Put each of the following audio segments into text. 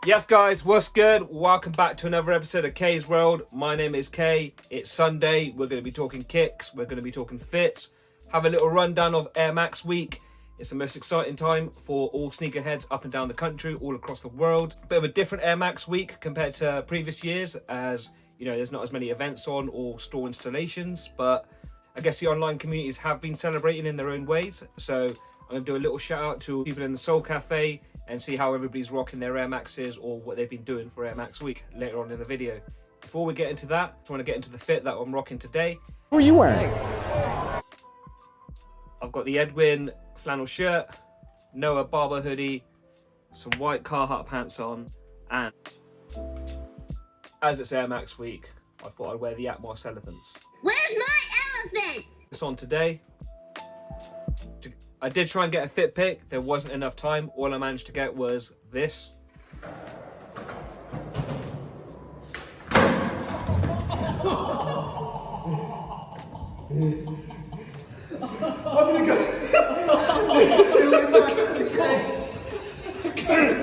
Yes guys, what's good? Welcome back to another episode of K's World. My name is Kay. It's Sunday. We're going to be talking kicks. We're going to be talking fits. Have a little rundown of Air Max week. It's the most exciting time for all sneakerheads up and down the country, all across the world. Bit of a different Air Max week compared to previous years, as you know, there's not as many events on or store installations, but I guess the online communities have been celebrating in their own ways. So I'm going to do a little shout out to people in the Soul Cafe and see how everybody's rocking their Air Maxes or what they've been doing for Air Max week later on in the video. Before we get into that, I want to get into the fit that I'm rocking today. What are you wearing? I've got the Edwin flannel shirt, Noah Barber hoodie, some white Carhartt pants on, and as it's Air Max week, I thought I'd wear the Atmos elephants. Where's my elephant? It's on today. I did try and get a fit pick. There wasn't enough time. All I managed to get was this.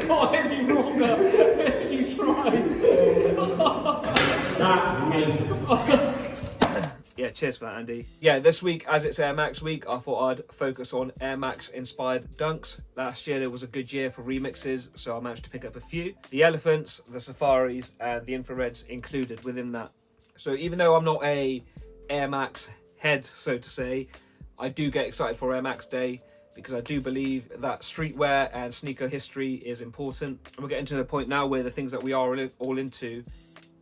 Got any longer than you tried. That's amazing. Yeah, cheers for that, Andy. Yeah, this week, as it's Air Max week, I thought I'd focus on Air Max inspired dunks. Last year, there was a good year for remixes, so I managed to pick up a few. The elephants, the safaris, and the infrareds included within that. So even though I'm not a Air Max head, so to say, I do get excited for Air Max Day because I do believe that streetwear and sneaker history is important. And we're getting to the point now where the things that we are all into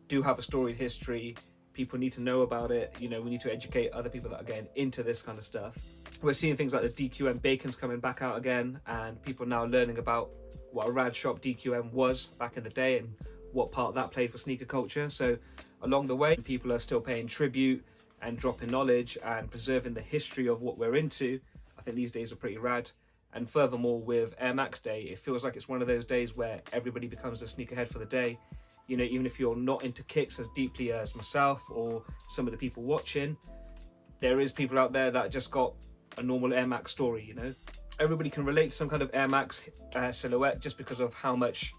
do have a storied history. People need to know about it. You know, we need to educate other people that are getting into this kind of stuff. We're seeing things like the DQM Bacon's coming back out again, and people now learning about what a rad shop DQM was back in the day and what part that played for sneaker culture. So along the way, people are still paying tribute and dropping knowledge and preserving the history of what we're into. I think these days are pretty rad. And furthermore, with Air Max Day, it feels like it's one of those days where everybody becomes a sneakerhead for the day. You know, even if you're not into kicks as deeply as myself or some of the people watching, there is people out there that just got a normal Air Max story, you know. Everybody can relate to some kind of Air Max silhouette just because of how much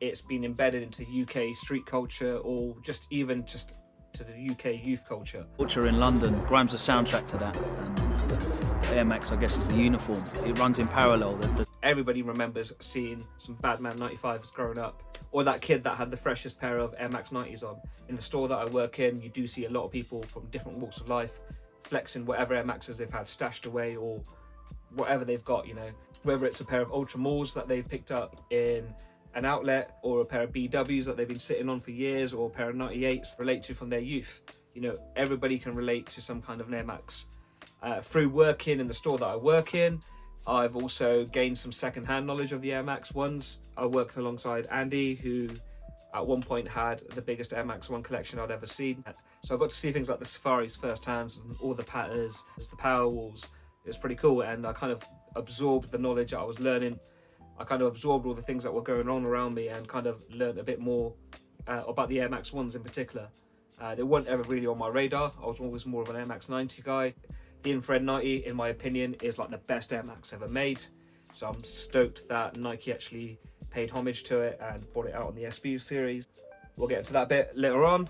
it's been embedded into UK street culture or just to the UK youth culture. Culture in London, Grime's the soundtrack to that, and Air Max, I guess, is the uniform. It runs in parallel. Everybody remembers seeing some Badman 95s growing up, or that kid that had the freshest pair of Air Max 90s on. In the store that I work in, you do see a lot of people from different walks of life flexing whatever Air Maxes they've had stashed away or whatever they've got, you know. Whether it's a pair of Ultra Malls that they've picked up in an outlet, or a pair of BWs that they've been sitting on for years, or a pair of 98s relate to from their youth. You know, everybody can relate to some kind of Air Max. Through working in the store that I work in, I've also gained some second-hand knowledge of the Air Max ones. I worked alongside Andy, who at one point had the biggest Air Max 1 collection I'd ever seen. So I got to see things like the safaris firsthand, and all the patterns, the power walls. It was pretty cool, and I kind of absorbed the knowledge that I was learning. I kind of absorbed all the things that were going on around me and kind of learned a bit more about the Air Max 1s in particular. They weren't ever really on my radar. I was always more of an Air Max 90 guy. The Infrared 90, in my opinion, is like the best Air Max ever made. So I'm stoked that Nike actually paid homage to it and brought it out on the SBU series. We'll get into that bit later on.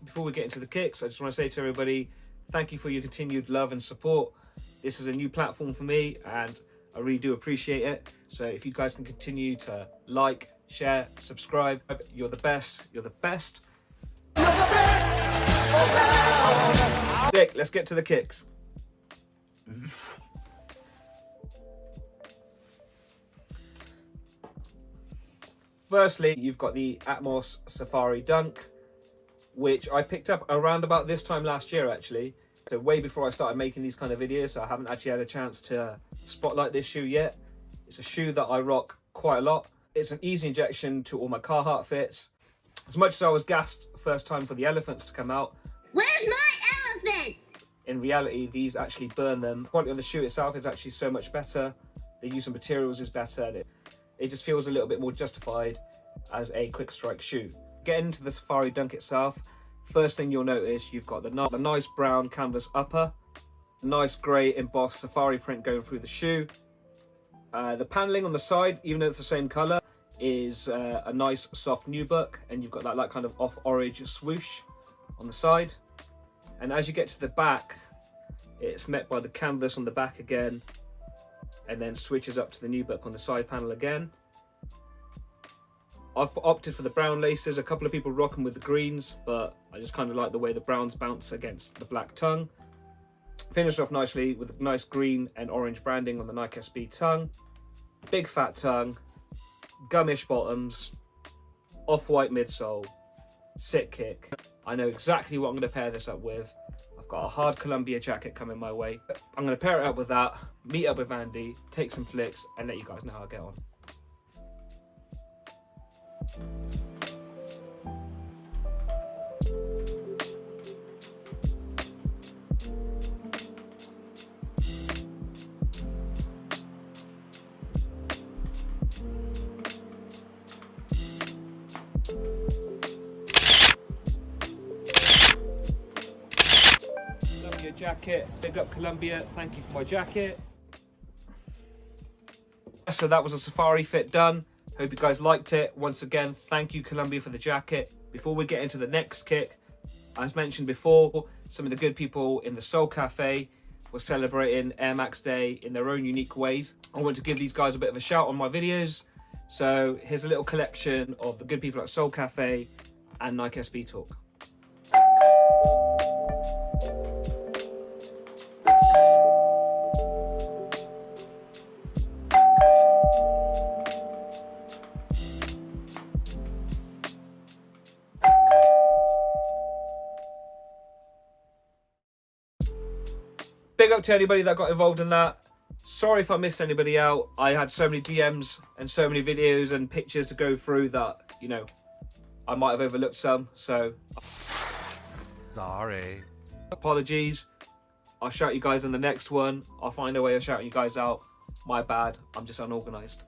Before we get into the kicks, I just want to say to everybody, thank you for your continued love and support. This is a new platform for me and I really do appreciate it. So if you guys can continue to like, share, subscribe, you're the best. You're the best. Sick, let's get to the kicks. Firstly, you've got the Atmos Safari Dunk, which I picked up around about this time last year, actually. So way before I started making these kind of videos, so I haven't actually had a chance to spotlight this shoe yet. It's a shoe that I rock quite a lot. It's an easy injection to all my Carhartt fits. As much as I was gassed first time for the elephants to come out, Where's my elephant? in reality, these actually burn them. The quality of the shoe itself is actually so much better. The use of materials is better. It just feels a little bit more justified as a quick strike shoe. Getting into the Safari Dunk itself, first thing you'll notice, you've got the nice brown canvas upper, nice grey embossed safari print going through the shoe. The panelling on the side, even though it's the same colour, is a nice soft nubuck, and you've got that like kind of off orange swoosh on the side. And as you get to the back, it's met by the canvas on the back again, and then switches up to the nubuck on the side panel again. I've opted for the brown laces. A couple of people rock them with the greens, but I just kind of like the way the browns bounce against the black tongue. Finished off nicely with a nice green and orange branding on the Nike SB tongue. Big fat tongue, gummish bottoms, off-white midsole, sick kick. I know exactly what I'm going to pair this up with. I've got a hard Columbia jacket coming my way. I'm going to pair it up with that, meet up with Andy, take some flicks, and let you guys know how I get on. Columbia jacket, big up Columbia, thank you for my jacket. So that was a safari fit done. Hope you guys liked it. Once again, thank you Columbia for the jacket. Before we get into the next kick, as mentioned before, some of the good people in the Soul Cafe were celebrating Air Max Day in their own unique ways. I want to give these guys a bit of a shout on my videos. So here's a little collection of the good people at Soul Cafe and Nike SB Talk. Big up to anybody that got involved in that. Sorry if I missed anybody out. I had so many DMs and so many videos and pictures to go through that, you know, I might have overlooked some. So, Sorry. apologies. I'll shout you guys in the next one. I'll find a way of shouting you guys out. My bad. I'm just unorganized.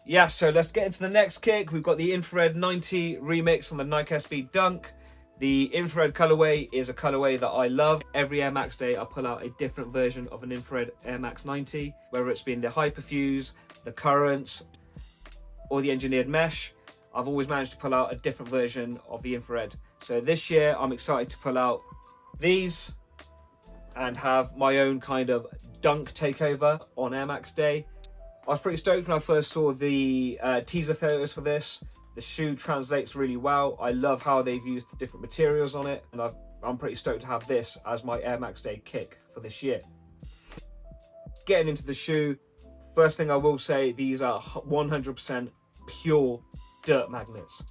Yeah, so let's get into the next kick. We've got the Infrared 90 remix on the Nike SB Dunk. The infrared colorway is a colorway that I love. Every Air Max Day I pull out a different version of an infrared Air Max 90, whether it's been the Hyperfuse, the Currents, or the engineered mesh. I've always managed to pull out a different version of the infrared. So this year I'm excited to pull out these and have my own kind of dunk takeover on Air Max Day. I was pretty stoked when I first saw the teaser photos for this. The shoe translates really well. I love how they've used the different materials on it, and I'm pretty stoked to have this as my Air Max Day kick for this year. Getting into the shoe, first thing I will say, these are 100% pure dirt magnets.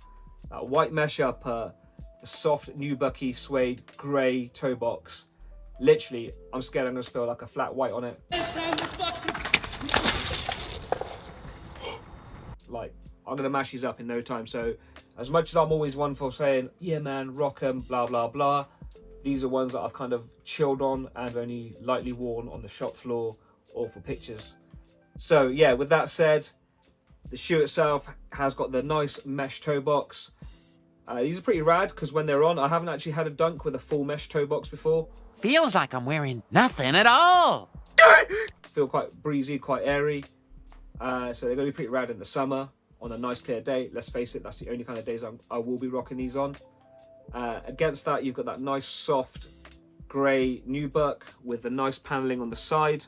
That white mesh upper, the soft nubucky suede grey toe box. Literally, I'm scared I'm gonna spill like a flat white on it. Like, I'm gonna mash these up in no time. So as much as I'm always one for saying, yeah man, rock 'em, blah blah blah, these are ones that I've kind of chilled on and only lightly worn on the shop floor or for pictures. So yeah, with that said, the shoe itself has got the nice mesh toe box. These are pretty rad because when they're on, I haven't actually had a dunk with a full mesh toe box before. Feels like I'm wearing nothing at all. Feel quite breezy, quite airy. So they're gonna be pretty rad in the summer. On a nice clear day. Let's face it, that's the only kind of days I will be rocking these on. Against that, you've got that nice soft grey nubuck with the nice paneling on the side,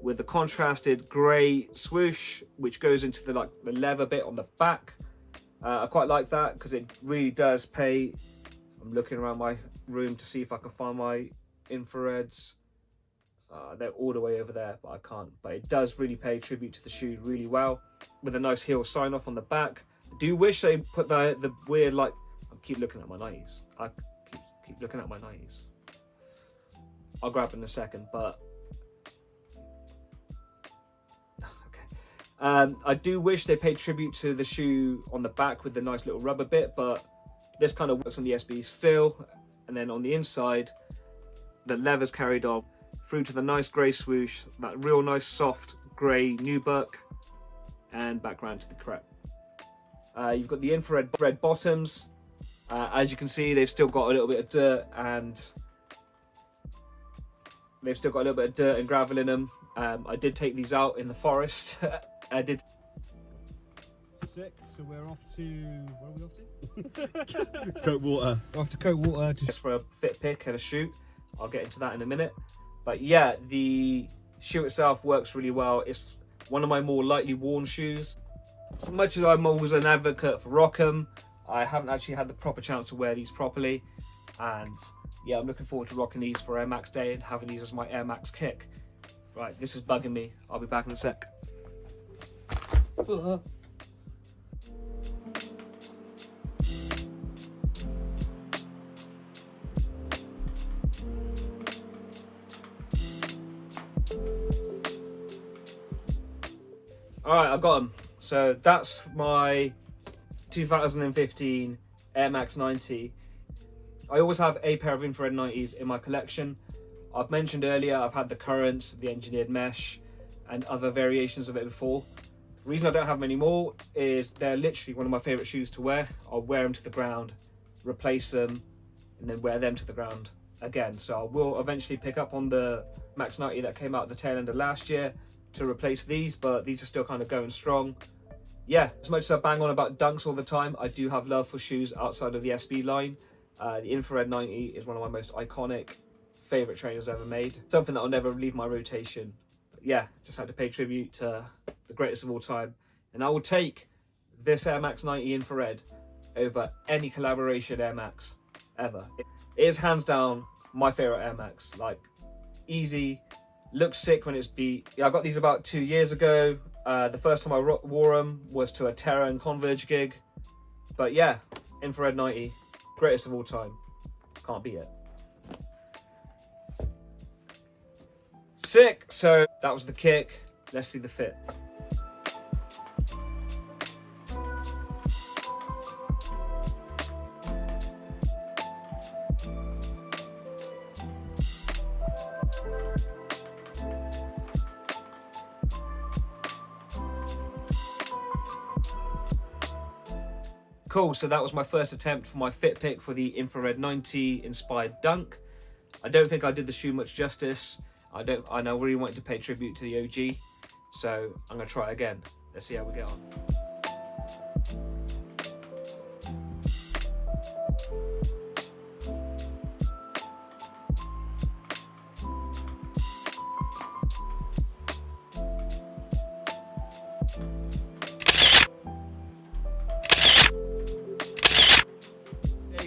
with the contrasted grey swoosh, which goes into the leather bit on the back. I quite like that because it really does pay. I'm looking around my room to see if I can find my infrareds. They're all the way over there, but I can't. But it does really pay tribute to the shoe really well, with a nice heel sign off on the back. I do wish they put the weird, like, I keep looking at my 90s. I keep looking at my 90s. I'll grab in a second, but okay. I do wish they paid tribute to the shoe on the back with the nice little rubber bit, but this kind of works on the SB still. And then on the inside, the leather's carried on through to the nice grey swoosh, that real nice soft grey nubuck, and back round to the crep. You've got the infrared red bottoms. As you can see, they've still got a little bit of dirt and gravel in them. I did take these out in the forest. Sick. So we're off to, where are we off to? Coatwater. We're off to Coatwater Just for a fit pick and a shoot. I'll get into that in a minute. But yeah, the shoe itself works really well. It's one of my more lightly worn shoes. As much as I'm always an advocate for rock 'em, I haven't actually had the proper chance to wear these properly. And yeah, I'm looking forward to rocking these for Air Max Day and having these as my Air Max kick. Right, this is bugging me. I'll be back in a sec. Alright, I got them. So that's my 2015 Air Max 90. I always have a pair of infrared 90s in my collection. I've mentioned earlier I've had the Currents, the engineered mesh, and other variations of it before. The reason I don't have them anymore is they're literally one of my favourite shoes to wear. I'll wear them to the ground, replace them, and then wear them to the ground again. So I will eventually pick up on the Max 90 that came out at the tail end of last year to replace these, but these are still kind of going strong. Yeah, as much as I bang on about dunks all the time, I do have love for shoes outside of the SB line. The infrared 90 is one of my most iconic favourite trainers ever made. Something that will never leave my rotation. But yeah, just had to pay tribute to the greatest of all time. And I will take this Air Max 90 infrared over any collaboration Air Max ever. It is hands down my favourite Air Max. Like, easy, looks sick when it's beat. Yeah, I got these about 2 years ago. The first time I wore them was to a Terra and Converge gig. But yeah, infrared 90, greatest of all time. Can't beat it. Sick. So that was the kick. Let's see the fit. Cool, so that was my first attempt for my fit pick for the infrared 90 inspired dunk. I don't think I did the shoe much justice. I really wanted to pay tribute to the OG, so I'm gonna try it again. Let's see how we get on.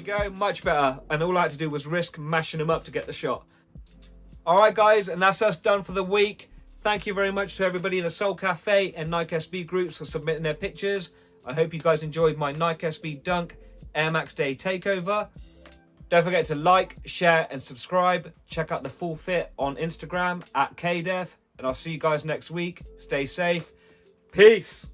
Go, much better, and all I had to do was risk mashing them up to get the shot. Alright guys, and that's us done for the week. Thank you very much to everybody in the Soul Cafe and Nike SB groups for submitting their pictures. I hope you guys enjoyed my Nike SB Dunk Air Max Day takeover. Don't forget to like, share and subscribe. Check out the full fit on Instagram @KDev, and I'll see you guys next week. Stay safe. Peace.